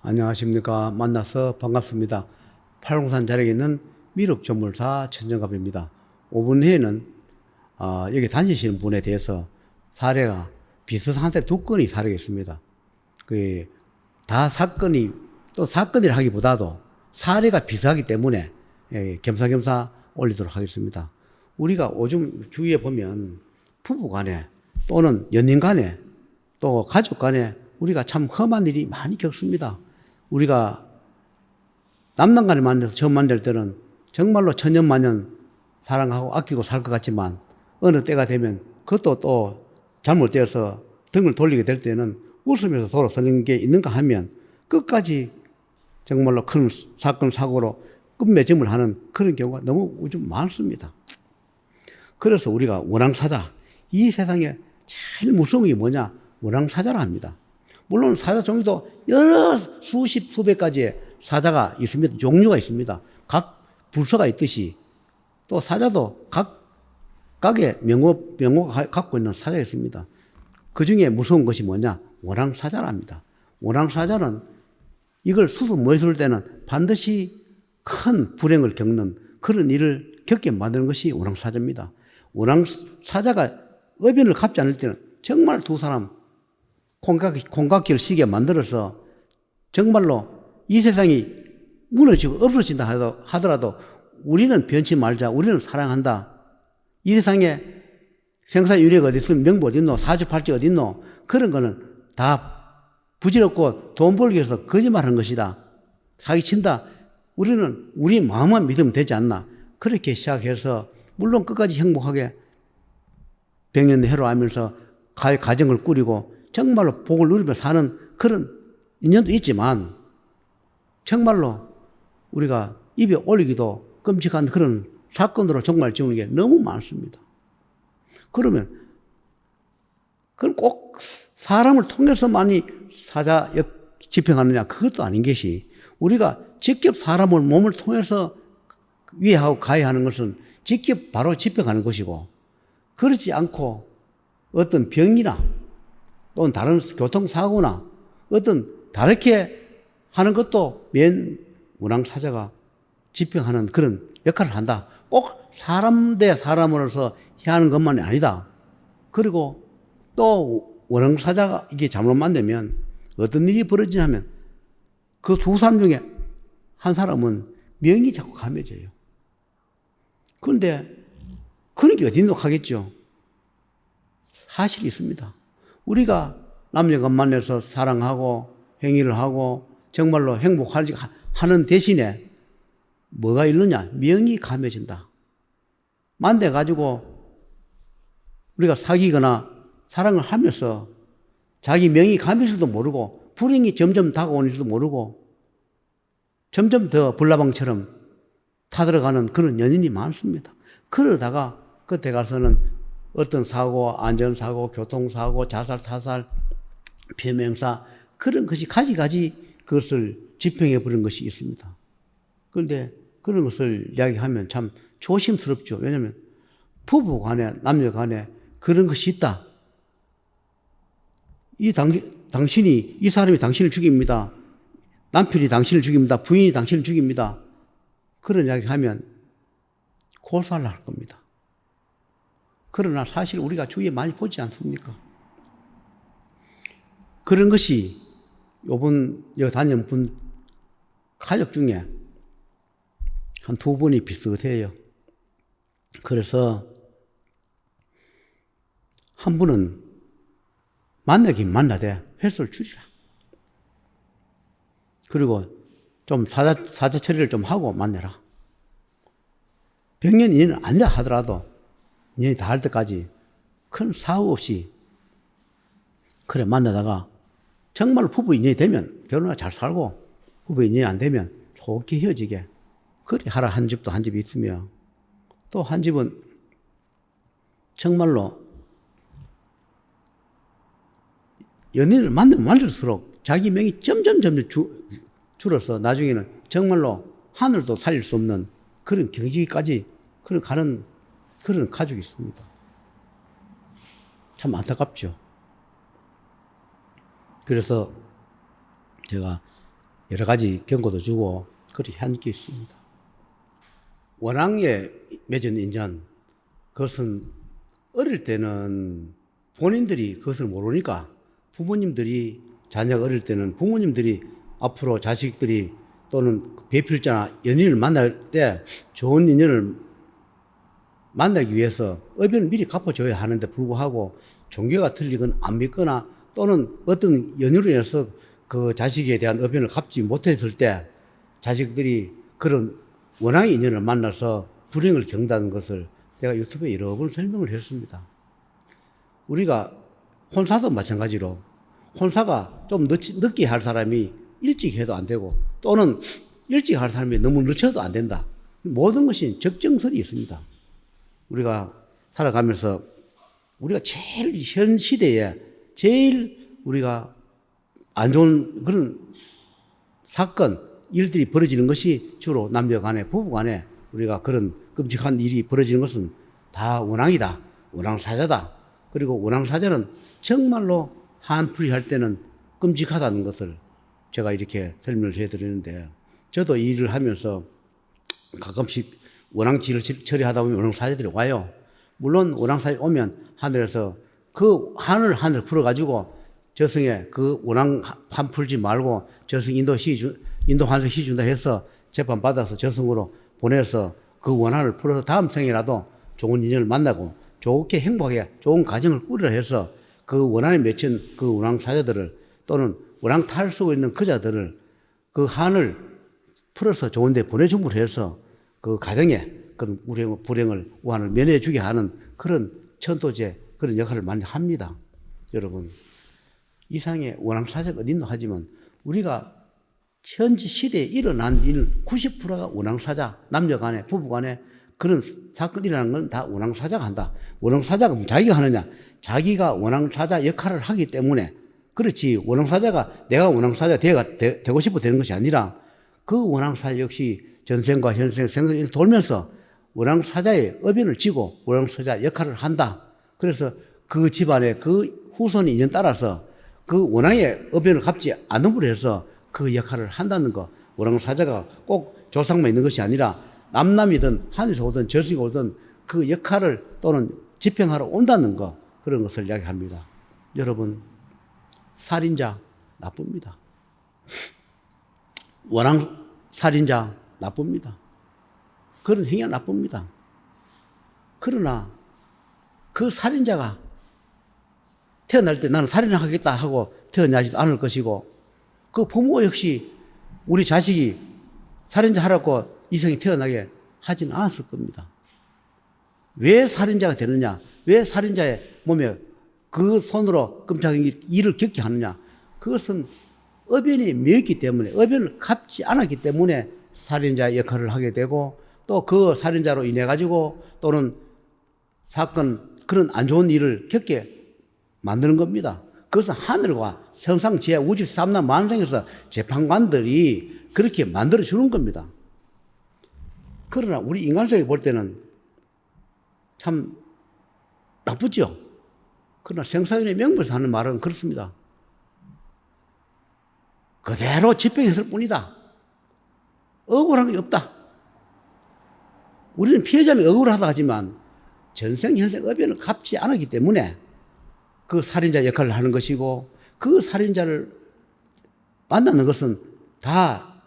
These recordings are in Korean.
안녕하십니까. 만나서 반갑습니다. 팔공산 자락에 있는 미륵전물사 천정갑입니다. 5분 후에는 여기 다니시는 분에 대해서 사례가 비슷한 사례 2건이 사례가 있습니다. 다 사건이 또 사건이라 하기보다도 사례가 비슷하기 때문에 겸사겸사 올리도록 하겠습니다. 우리가 요즘 주위에 보면 부부 간에 또는 연인 간에 또 가족 간에 우리가 참 험한 일이 많이 겪습니다. 우리가 남남 간에 만나서 처음 만날 때는 정말로 천년만년 사랑하고 아끼고 살 것 같지만 어느 때가 되면 그것도 또 잘못되어서 등을 돌리게 될 때는 웃으면서 돌아서는 게 있는가 하면 끝까지 정말로 큰 사건 사고로 끝맺음을 하는 그런 경우가 너무 요즘 많습니다. 그래서 우리가 원앙사자, 이 세상에 제일 무서운 게 뭐냐? 원앙사자라 합니다. 물론 사자 종류도 여러 수십 수백 가지의 사자가 있습니다. 종류가 있습니다. 각 불서가 있듯이 또 사자도 각각의 명호가 갖고 있는 사자가 있습니다. 그 중에 무서운 것이 뭐냐? 원앙사자랍니다. 원앙사자는 이걸 수습모였을 때는 반드시 큰 불행을 겪는 그런 일을 겪게 만드는 것이 원앙사자입니다. 원앙사자가 의변을 갚지 않을 때는 정말 두 사람 콩깍기를 시게 만들어서 정말로 이 세상이 무너지고 없어진다 하더라도 우리는 변치 말자, 우리는 사랑한다. 이 세상에 생사유래가 어디 있으면 명부 어디 있노, 사주팔찌 어디 있노, 그런 거는 다 부질없고 돈 벌기 위해서 거짓말하는 것이다. 사기친다. 우리는 우리 마음만 믿으면 되지 않나. 그렇게 시작해서 물론 끝까지 행복하게 백년해로하면서 가정을 꾸리고 정말로 복을 누리며 사는 그런 인연도 있지만 정말로 우리가 입에 올리기도 끔찍한 그런 사건으로 정말 지우는 게 너무 많습니다. 그러면 그건 꼭 사람을 통해서만이 사자 집행하느냐, 그것도 아닌 것이 우리가 직접 사람을 몸을 통해서 위해하고 가해하는 것은 직접 바로 집행하는 것이고, 그렇지 않고 어떤 병이나 또는 다른 교통사고나 어떤 다르게 하는 것도 원앙사자가 집행하는 그런 역할을 한다. 꼭 사람 대 사람으로서 해하는 것만이 아니다. 그리고 또 원앙사자가 이게 잘못 만들면 어떤 일이 벌어지냐면 그 두 사람 중에 한 사람은 명이 자꾸 감해져요. 그런데 그런 게 어디 하겠죠. 사실이 있습니다. 우리가 남녀가 만나서 사랑하고 행위를 하고 정말로 행복하는 대신에 뭐가 있느냐? 명이 감해진다. 만나가지고 우리가 사귀거나 사랑을 하면서 자기 명이 감해질지도 모르고 불행이 점점 다가오는지도 모르고 점점 더 불나방처럼 타들어가는 그런 연인이 많습니다. 그러다가 그때 가서는 어떤 사고, 안전사고, 교통사고, 자살, 사살, 비명사 그런 것이 가지가지 그것을 집행해 버린 것이 있습니다. 그런데 그런 것을 이야기하면 참 조심스럽죠. 왜냐하면 부부 간에 남녀 간에 그런 것이 있다. 이 사람이 당신을 죽입니다. 남편이 당신을 죽입니다. 부인이 당신을 죽입니다. 그런 이야기 하면 고소를 할 겁니다. 그러나 사실 우리가 주위에 많이 보지 않습니까? 그런 것이 요번 여기 다니는 분 가족 중에 한 2분이 비슷해요. 그래서 한 분은 만나긴 만나되 횟수를 줄이라. 그리고 좀 사자 처리를 좀 하고 만나라. 100년 인연은 아니다 하더라도 인연이 다 할 때까지 큰 사고 없이 그래 만나다가 정말로 부부 인연이 되면 결혼하고 잘 살고 부부 인연이 안 되면 좋게 헤어지게 그래 하라. 한 집도 한 집이 있으며 또 한 집은 정말로 연인을 만나면 만날수록 자기 명이 점점 줄어서 나중에는 정말로 하늘도 살릴 수 없는 그런 경지까지 가는 그런 가족이 있습니다. 참 안타깝죠. 그래서 제가 여러 가지 경고도 주고 그렇게 한 게 있습니다. 원앙에 맺은 인연, 그것은 어릴 때는 본인들이 그것을 모르니까 부모님들이, 자녀가 어릴 때는 부모님들이 앞으로 자식들이 또는 배필자나 연인을 만날 때 좋은 인연을 만나기 위해서 의변을 미리 갚아줘야 하는데 불구하고 종교가 틀리건 안 믿거나 또는 어떤 연유로 인해서 그 자식에 대한 의변을 갚지 못했을 때 자식들이 그런 원앙의 인연을 만나서 불행을 겪는다는 것을 내가 유튜브에 여러 번 설명을 했습니다. 우리가 혼사도 마찬가지로 혼사가 좀 늦게 할 사람이 일찍 해도 안 되고 또는 일찍 할 사람이 너무 늦춰도 안 된다. 모든 것이 적정선이 있습니다. 우리가 살아가면서 우리가 제일 현 시대에 제일 우리가 안 좋은 그런 사건, 일들이 벌어지는 것이 주로 남녀 간에, 부부 간에 우리가 그런 끔찍한 일이 벌어지는 것은 다 원앙이다. 원앙사자다. 그리고 원앙사자는 정말로 한풀이 할 때는 끔찍하다는 것을 제가 이렇게 설명을 해드리는데, 저도 이 일을 하면서 가끔씩 원앙지를 처리하다 보면 원앙사자들이 와요. 물론 원앙사자 오면 하늘에서 그 하늘 풀어가지고 저승에 그 원앙 판 풀지 말고 저승 인도 환수 시준다 해서 재판 받아서 저승으로 보내서 그 원한을 풀어서 다음 생이라도 좋은 인연을 만나고 좋게 행복하게 좋은 가정을 꾸리라 해서 그 원한에 맺힌 그 원앙사자들을 또는 원앙 탈 쓰고 있는 그자들을 그 한을 풀어서 좋은 데 보내줌으로 해서 그 가정에 그런 불행을, 우환을 면해주게 하는 그런 천도제, 그런 역할을 많이 합니다. 여러분, 이상의 원앙사자가 어딨노 하지만 우리가 현지 시대에 일어난 일 90%가 원앙사자, 남녀 간에, 부부 간에 그런 사건이 일어나는 건 다 원앙사자가 한다. 원앙사자가 자기가 하느냐? 자기가 원앙사자 역할을 하기 때문에 그렇지, 원앙사자가 내가 원앙사자 되고 싶어 되는 것이 아니라 그 원앙사자 역시 전생과 현생, 생생을 돌면서 원앙사자의 어변을 지고 원앙사자 역할을 한다. 그래서 그 집안의 그 후손이 인연 따라서 그 원앙의 어변을 갚지 않음으로 해서 그 역할을 한다는 거. 원앙사자가 꼭 조상만 있는 것이 아니라 남남이든 하늘에서 오든 저승이 오든 그 역할을 또는 집행하러 온다는 거, 그런 것을 이야기합니다. 여러분, 살인자 나쁩니다. 원앙 살인자 나쁩니다. 그런 행위가 나쁩니다. 그러나 그 살인자가 태어날 때 나는 살인을 하겠다 하고 태어나지도 않을 것이고, 그 부모 역시 우리 자식이 살인자 하라고 이성이 태어나게 하지는 않았을 겁니다. 왜 살인자가 되느냐? 왜 살인자의 몸에 그 손으로 끔찍한 일을 겪게 하느냐? 그것은 어변이 매였기 때문에, 어변을 갚지 않았기 때문에 살인자의 역할을 하게 되고, 또 그 살인자로 인해 가지고 또는 사건, 그런 안 좋은 일을 겪게 만드는 겁니다. 그것은 하늘과 성상, 지하, 우주, 삼남 만상에서 재판관들이 그렇게 만들어 주는 겁니다. 그러나 우리 인간성에 볼 때는 참 나쁘죠. 그러나 생사윤의 명분에서 하는 말은 그렇습니다. 그대로 집행했을 뿐이다. 억울한 게 없다. 우리는 피해자는 억울하다 하지만 전생, 현생 어변을 갚지 않았기 때문에 그 살인자 역할을 하는 것이고, 그 살인자를 만나는 것은 다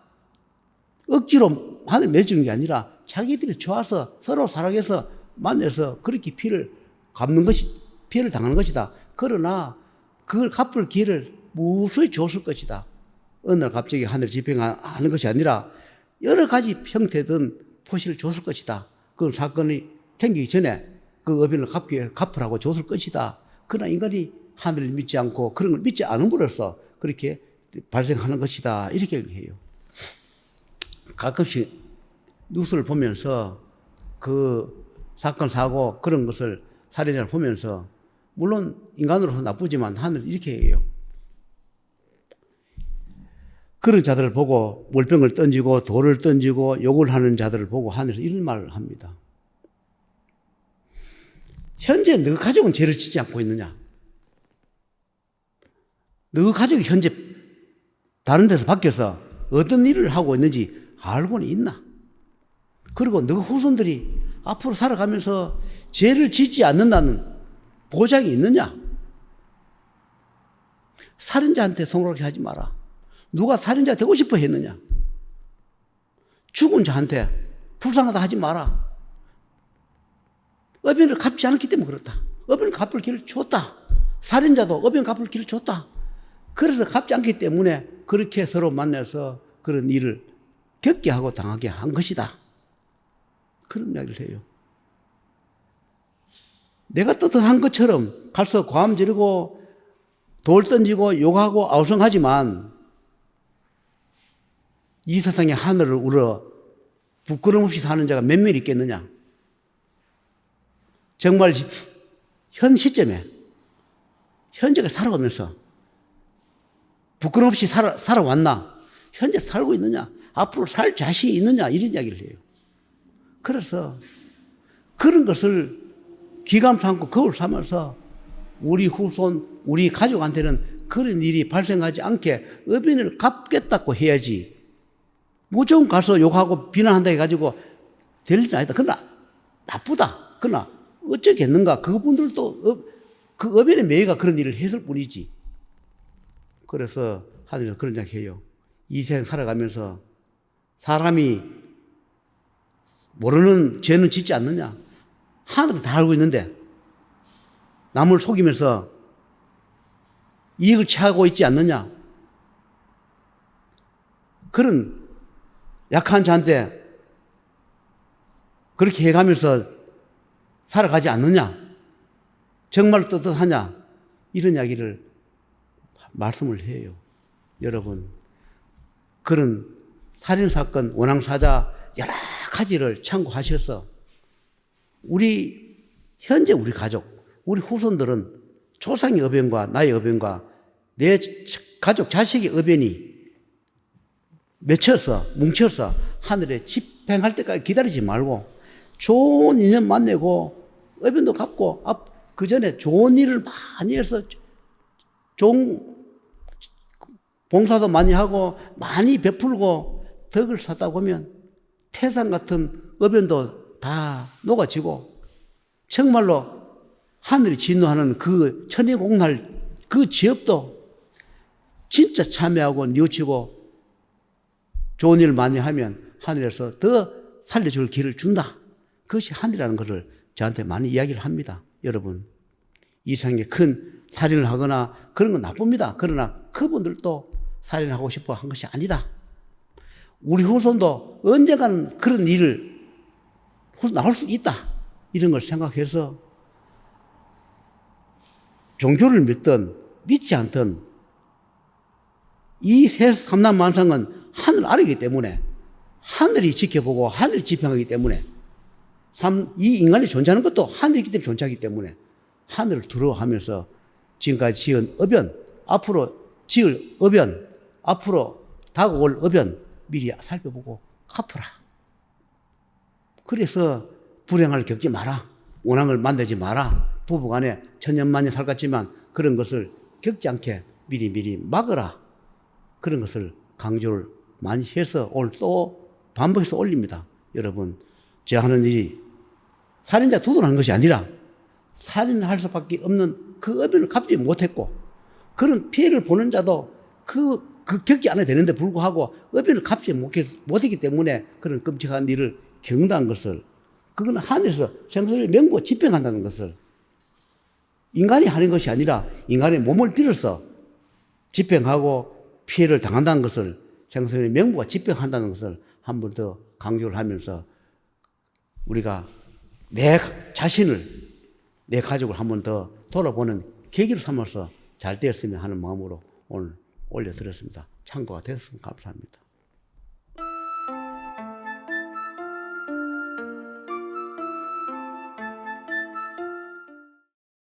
억지로 하늘 맺은 게 아니라 자기들이 좋아서 서로 사랑해서 만나서 그렇게 피해를 당하는 것이다. 그러나 그걸 갚을 기회를 무수히 줬을 것이다. 어느 날 갑자기 하늘 집행하는 것이 아니라 여러 가지 형태든 포시를 줬을 것이다. 그 사건이 생기기 전에 그 어변을 갚으라고 줬을 것이다. 그러나 인간이 하늘을 믿지 않고 그런 걸 믿지 않음으로써 그렇게 발생하는 것이다. 이렇게 해요. 가끔씩 뉴스를 보면서 그 사건, 사고, 그런 것을 살인자를 보면서 물론 인간으로서 나쁘지만 하늘 이렇게 해요. 그런 자들을 보고 물병을 던지고 돌을 던지고 욕을 하는 자들을 보고 하늘에서 이런 말을 합니다. 현재 너 가족은 죄를 짓지 않고 있느냐? 너 가족이 현재 다른 데서 밖에서 어떤 일을 하고 있는지 알고는 있나? 그리고 너 후손들이 앞으로 살아가면서 죄를 짓지 않는다는 보장이 있느냐? 살인자한테 손가락질 하지 마라. 누가 살인자 되고 싶어 했느냐? 죽은 자한테 불쌍하다 하지 마라. 어변을 갚지 않았기 때문에 그렇다. 어변을 갚을 길을 줬다. 살인자도 어변 갚을 길을 줬다. 그래서 갚지 않기 때문에 그렇게 서로 만나서 그런 일을 겪게 하고 당하게 한 것이다. 그런 이야기를 해요. 내가 떳떳한 것처럼 가서 고함 지르고 돌 던지고 욕하고 아우성하지만 이 세상에 하늘을 우러 부끄럼 없이 사는 자가 몇 명 있겠느냐? 정말 현 시점에 현재가 살아가면서 부끄럼 없이 살아왔나? 현재 살고 있느냐? 앞으로 살 자신이 있느냐? 이런 이야기를 해요. 그래서 그런 것을 기감 삼고 거울 삼아서 우리 후손, 우리 가족한테는 그런 일이 발생하지 않게 어변을 갚겠다고 해야지. 무조건 가서 욕하고 비난한다 해가지고 될 일은 아니다. 그러나 나쁘다. 그러나 어쩌겠는가. 그분들도 그 어변의 매가 그런 일을 했을 뿐이지. 그래서 하늘에서 그런 이야기 해요. 이 세상 살아가면서 사람이 모르는 죄는 짓지 않느냐. 하늘은 다 알고 있는데 남을 속이면서 이익을 취하고 있지 않느냐. 그런 약한 자한테 그렇게 해가면서 살아가지 않느냐. 정말 떳떳하냐. 이런 이야기를 말씀을 해요. 여러분, 그런 살인사건, 원앙사자 여러 가지를 참고하셔서 현재 우리 가족, 우리 후손들은 조상의 어변과 나의 어변과 내 가족 자식의 어변이 뭉쳐서 하늘에 집행할 때까지 기다리지 말고 좋은 인연 만나고 어변도 갚고 그 전에 좋은 일을 많이 해서 좋은 봉사도 많이 하고 많이 베풀고 덕을 쌓다 보면 태산 같은 어변도 다 녹아지고 정말로 하늘이 진노하는 그 천의공날 그 지업도 진짜 참여하고 뉘우치고 좋은 일을 많이 하면 하늘에서 더 살려줄 길을 준다. 그것이 하늘이라는 것을 저한테 많이 이야기를 합니다. 여러분, 이 세상에 큰 살인을 하거나 그런 건 나쁩니다. 그러나 그분들도 살인하고 싶어 한 것이 아니다. 우리 후손도 언젠가는 그런 일을 나올 수 있다. 이런 걸 생각해서 종교를 믿든 믿지 않든 이 삼남 만상은 하늘 아래이기 때문에 하늘이 지켜보고 하늘이 집행하기 때문에 이 인간이 존재하는 것도 하늘이기 때문에 존재하기 때문에 하늘을 두려워하면서 지금까지 지은 어변, 앞으로 지을 어변, 앞으로 다가올 어변 미리 살펴보고 갚아라. 그래서 불행을 겪지 마라. 원앙을 만들지 마라. 부부간에 천년만년 살겠지만 그런 것을 겪지 않게 미리 막으라. 그런 것을 강조를 많이 해서 오늘 또 반복해서 올립니다. 여러분, 제가 하는 일이 살인자 두둔하는 것이 아니라 살인할 수밖에 없는 그 어변을 갚지 못했고 그런 피해를 보는 자도 그 겪지 않아야 되는데 불구하고 어변을 갚지 못했기 때문에 그런 끔찍한 일을 겪는다는 것을 그건 하늘에서 생선의 명부가 집행한다는 것을 인간이 하는 것이 아니라 인간의 몸을 빌어서 집행하고 피해를 당한다는 것을 생선의 명부가 집행한다는 것을 한 번 더 강조를 하면서 우리가 내 자신을 내 가족을 한 번 더 돌아보는 계기로 삼아서 잘 되었으면 하는 마음으로 오늘 올려드렸습니다. 참고가 되었으면 감사합니다.